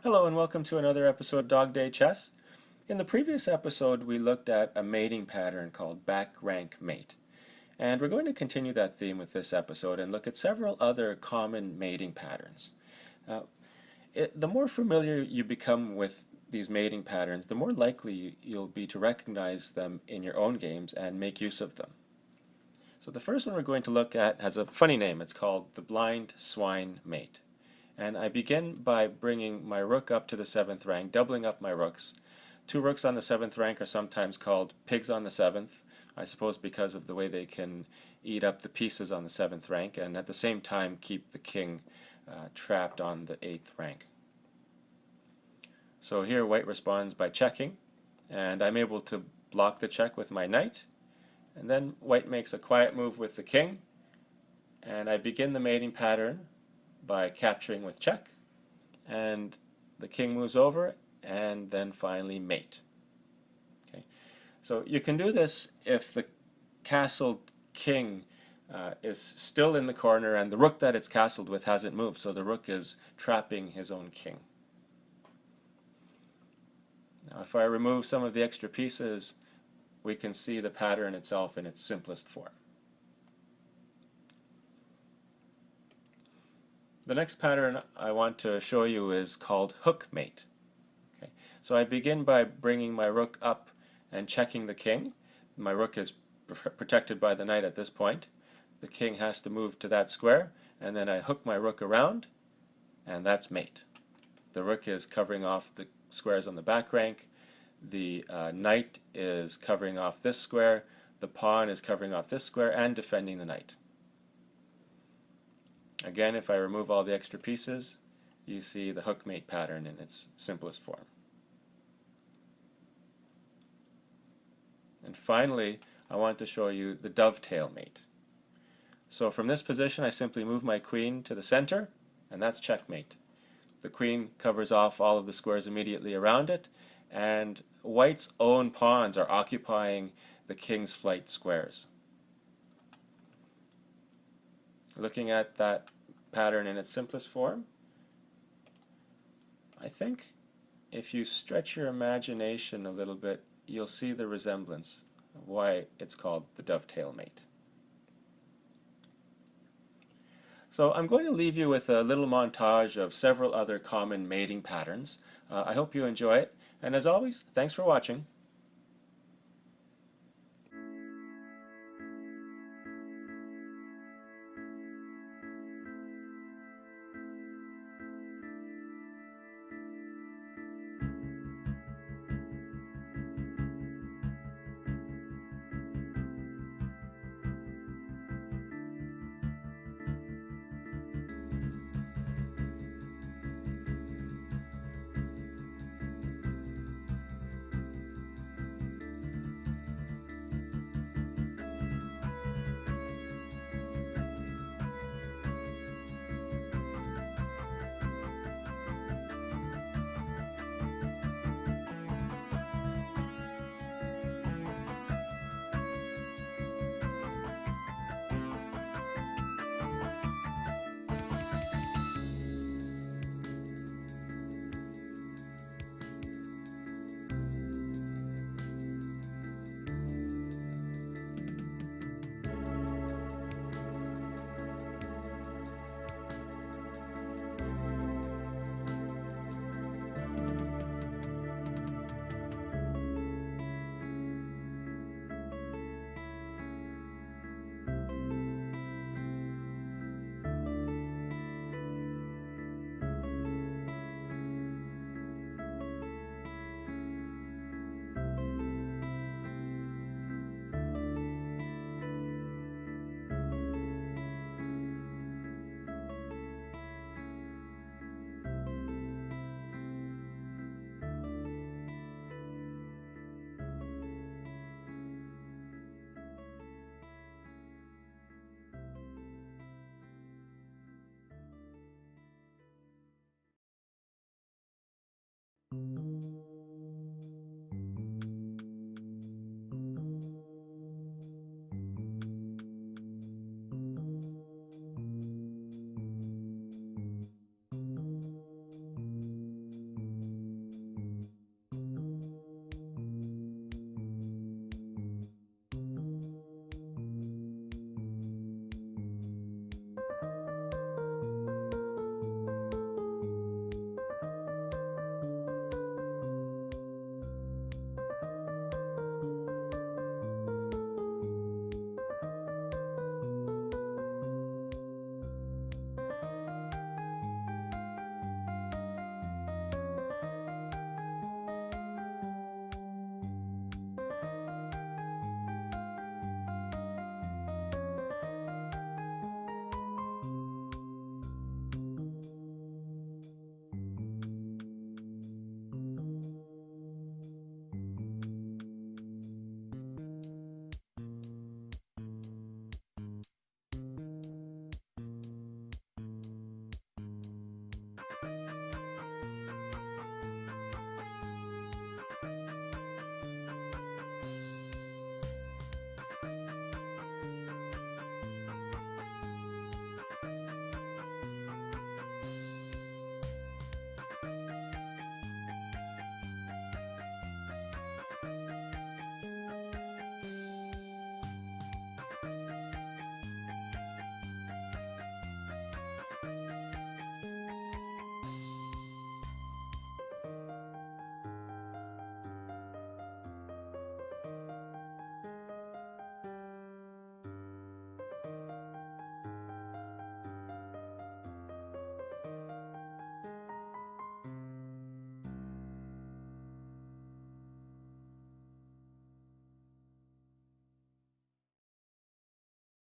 Hello and welcome to another episode of Dog Day Chess. In the previous episode we looked at a mating pattern called back rank mate. And we're going to continue that theme with this episode and look at several other common mating patterns. The more familiar you become with these mating patterns, the more likely you'll be to recognize them in your own games and make use of them. So the first one we're going to look at has a funny name. It's called the blind swine mate. And I begin by bringing my rook up to the 7th rank, doubling up my rooks. Two rooks on the 7th rank are sometimes called pigs on the 7th, I suppose because of the way they can eat up the pieces on the 7th rank and at the same time keep the king trapped on the 8th rank. So here white responds by checking, and I'm able to block the check with my knight, and then white makes a quiet move with the king, and I begin the mating pattern by capturing with check, and the king moves over, and then finally mate. Okay, so you can do this if the castled king is still in the corner and the rook that it's castled with hasn't moved, so the rook is trapping his own king. Now if I remove some of the extra pieces, we can see the pattern itself in its simplest form. The next pattern I want to show you is called hook mate. Okay. So I begin by bringing my rook up and checking the king. My rook is protected by the knight at this point. The king has to move to that square, and then I hook my rook around, and that's mate. The rook is covering off the squares on the back rank. The knight is covering off this square. The pawn is covering off this square and defending the knight. Again, if I remove all the extra pieces, you see the hook mate pattern in its simplest form. And finally, I want to show you the dovetail mate. So from this position, I simply move my queen to the center, and that's checkmate. The queen covers off all of the squares immediately around it, and white's own pawns are occupying the king's flight squares. Looking at that pattern in its simplest form, I think if you stretch your imagination a little bit, you'll see the resemblance of why it's called the dovetail mate. So I'm going to leave you with a little montage of several other common mating patterns. I hope you enjoy it, and as always, thanks for watching.